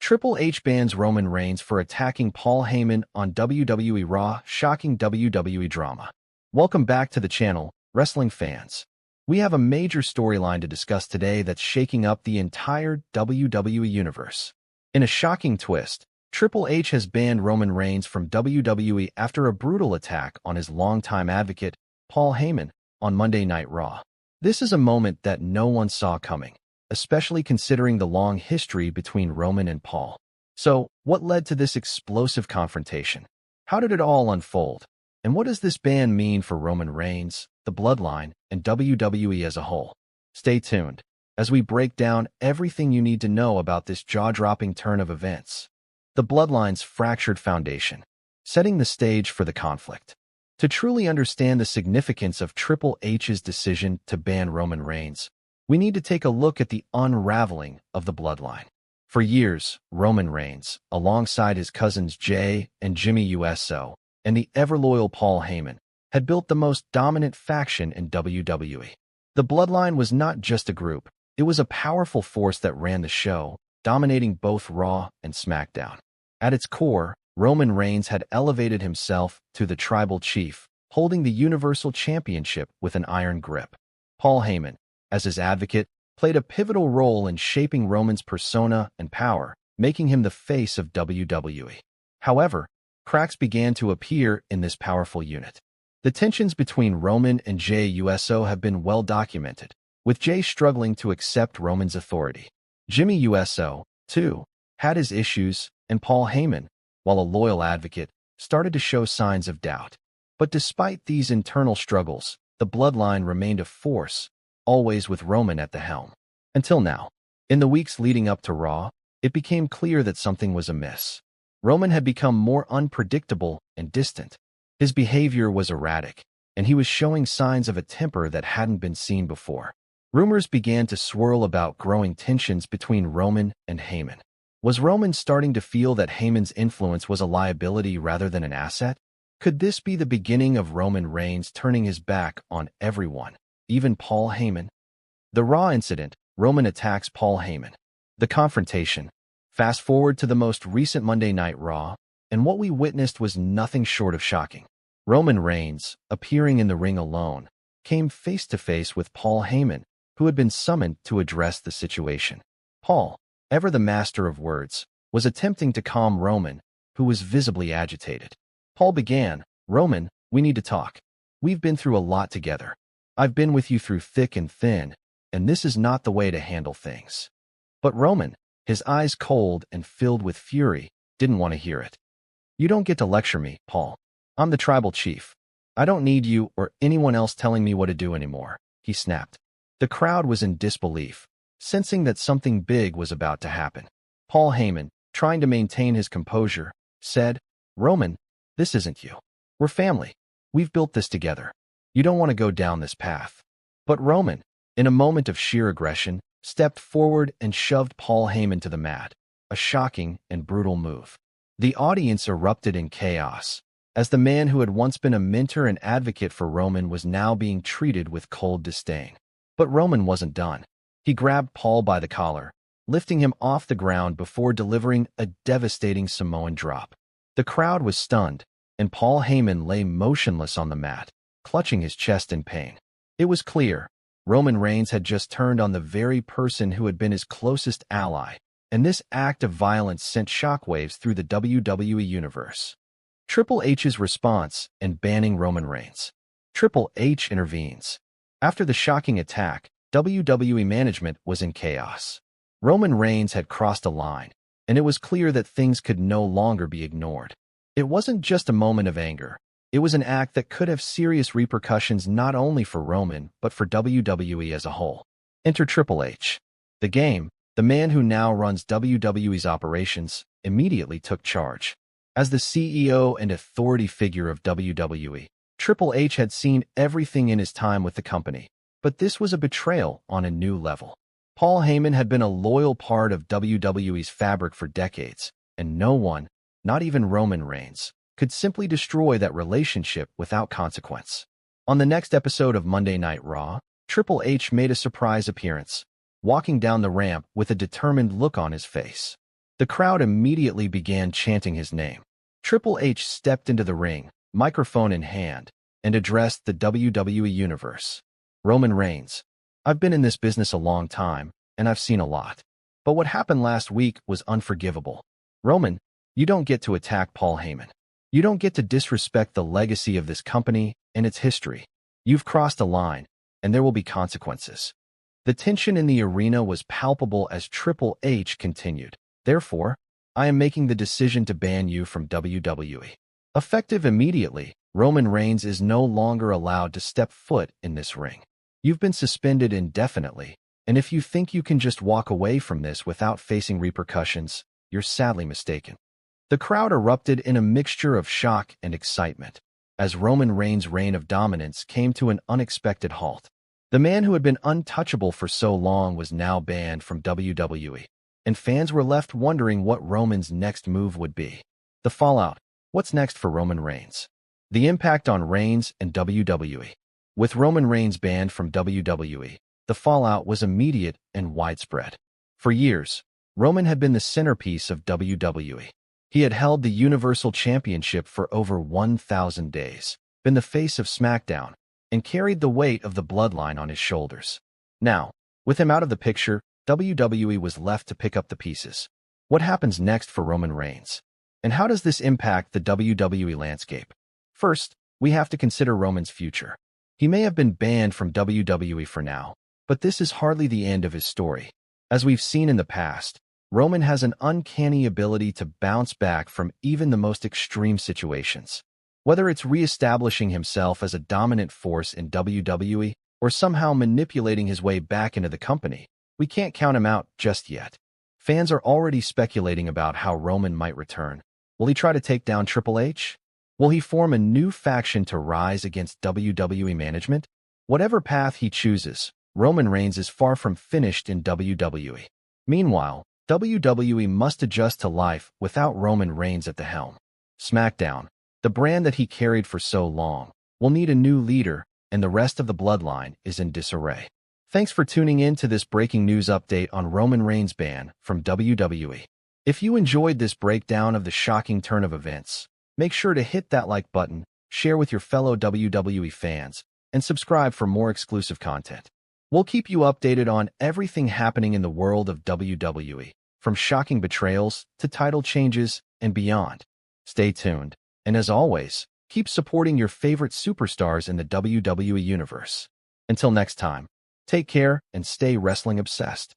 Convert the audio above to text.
Triple H bans Roman Reigns for attacking Paul Heyman on WWE Raw, shocking WWE drama. Welcome back to the channel, wrestling fans. We have a major storyline to discuss today that's shaking up the entire WWE Universe. In a shocking twist, Triple H has banned Roman Reigns from WWE after a brutal attack on his longtime advocate, Paul Heyman, on Monday Night Raw. This is a moment that no one saw coming, especially considering the long history between Roman and Paul. So, what led to this explosive confrontation? How did it all unfold? And what does this ban mean for Roman Reigns, the Bloodline, and WWE as a whole? Stay tuned as we break down everything you need to know about this jaw-dropping turn of events. The Bloodline's fractured foundation, setting the stage for the conflict. To truly understand the significance of Triple H's decision to ban Roman Reigns, we need to take a look at the unraveling of the Bloodline. For years, Roman Reigns, alongside his cousins Jey and Jimmy USO, and the ever-loyal Paul Heyman, had built the most dominant faction in WWE. The Bloodline was not just a group, it was a powerful force that ran the show, dominating both Raw and SmackDown. At its core, Roman Reigns had elevated himself to the tribal chief, holding the Universal Championship with an iron grip. Paul Heyman, as his advocate, played a pivotal role in shaping Roman's persona and power, making him the face of WWE. However, cracks began to appear in this powerful unit. The tensions between Roman and Jey USO have been well documented, with Jey struggling to accept Roman's authority. Jimmy USO, too, had his issues, and Paul Heyman, while a loyal advocate, started to show signs of doubt. But despite these internal struggles, the Bloodline remained a force, always with Roman at the helm. Until now. In the weeks leading up to Raw, it became clear that something was amiss. Roman had become more unpredictable and distant. His behavior was erratic, and he was showing signs of a temper that hadn't been seen before. Rumors began to swirl about growing tensions between Roman and Heyman. Was Roman starting to feel that Heyman's influence was a liability rather than an asset? Could this be the beginning of Roman Reigns turning his back on everyone, even Paul Heyman? The Raw incident, Roman attacks Paul Heyman. The confrontation. Fast forward to the most recent Monday Night Raw, and what we witnessed was nothing short of shocking. Roman Reigns, appearing in the ring alone, came face to face with Paul Heyman, who had been summoned to address the situation. Paul, ever the master of words, was attempting to calm Roman, who was visibly agitated. Paul began, "Roman, we need to talk. We've been through a lot together. I've been with you through thick and thin, and this is not the way to handle things." But Roman, his eyes cold and filled with fury, didn't want to hear it. "You don't get to lecture me, Paul. I'm the tribal chief. I don't need you or anyone else telling me what to do anymore," he snapped. The crowd was in disbelief, sensing that something big was about to happen. Paul Heyman, trying to maintain his composure, said, "Roman, this isn't you. We're family. We've built this together. You don't want to go down this path." But Roman, in a moment of sheer aggression, stepped forward and shoved Paul Heyman to the mat, a shocking and brutal move. The audience erupted in chaos, as the man who had once been a mentor and advocate for Roman was now being treated with cold disdain. But Roman wasn't done. He grabbed Paul by the collar, lifting him off the ground before delivering a devastating Samoan drop. The crowd was stunned, and Paul Heyman lay motionless on the mat, clutching his chest in pain. It was clear, Roman Reigns had just turned on the very person who had been his closest ally, and this act of violence sent shockwaves through the WWE Universe. Triple H's response in banning Roman Reigns. Triple H intervenes. After the shocking attack, WWE management was in chaos. Roman Reigns had crossed a line, and it was clear that things could no longer be ignored. It wasn't just a moment of anger. It was an act that could have serious repercussions not only for Roman, but for WWE as a whole. Enter Triple H. The Game, the man who now runs WWE's operations, immediately took charge. As the CEO and authority figure of WWE, Triple H had seen everything in his time with the company, but this was a betrayal on a new level. Paul Heyman had been a loyal part of WWE's fabric for decades, and no one, not even Roman Reigns, could simply destroy that relationship without consequence. On the next episode of Monday Night Raw, Triple H made a surprise appearance, walking down the ramp with a determined look on his face. The crowd immediately began chanting his name. Triple H stepped into the ring, microphone in hand, and addressed the WWE Universe. Roman Reigns, I've been in this business a long time, and I've seen a lot. But what happened last week was unforgivable. Roman, you don't get to attack Paul Heyman. You don't get to disrespect the legacy of this company and its history. You've crossed a line, and there will be consequences. The tension in the arena was palpable as Triple H continued. Therefore, I am making the decision to ban you from WWE. Effective immediately, Roman Reigns is no longer allowed to step foot in this ring. You've been suspended indefinitely, and if you think you can just walk away from this without facing repercussions, you're sadly mistaken. The crowd erupted in a mixture of shock and excitement as Roman Reigns' reign of dominance came to an unexpected halt. The man who had been untouchable for so long was now banned from WWE, and fans were left wondering what Roman's next move would be. The fallout. What's next for Roman Reigns? The impact on Reigns and WWE. With Roman Reigns banned from WWE, the fallout was immediate and widespread. For years, Roman had been the centerpiece of WWE. He had held the Universal Championship for over 1,000 days, been the face of SmackDown, and carried the weight of the Bloodline on his shoulders. Now, with him out of the picture, WWE was left to pick up the pieces. What happens next for Roman Reigns? And how does this impact the WWE landscape? First, we have to consider Roman's future. He may have been banned from WWE for now, but this is hardly the end of his story. As we've seen in the past, Roman has an uncanny ability to bounce back from even the most extreme situations. Whether it's re-establishing himself as a dominant force in WWE or somehow manipulating his way back into the company, we can't count him out just yet. Fans are already speculating about how Roman might return. Will he try to take down Triple H? Will he form a new faction to rise against WWE management? Whatever path he chooses, Roman Reigns is far from finished in WWE. Meanwhile, WWE must adjust to life without Roman Reigns at the helm. SmackDown, the brand that he carried for so long, will need a new leader, and the rest of the Bloodline is in disarray. Thanks for tuning in to this breaking news update on Roman Reigns' ban from WWE. If you enjoyed this breakdown of the shocking turn of events, make sure to hit that like button, share with your fellow WWE fans, and subscribe for more exclusive content. We'll keep you updated on everything happening in the world of WWE, from shocking betrayals to title changes and beyond. Stay tuned, and as always, keep supporting your favorite superstars in the WWE Universe. Until next time, take care and stay wrestling obsessed.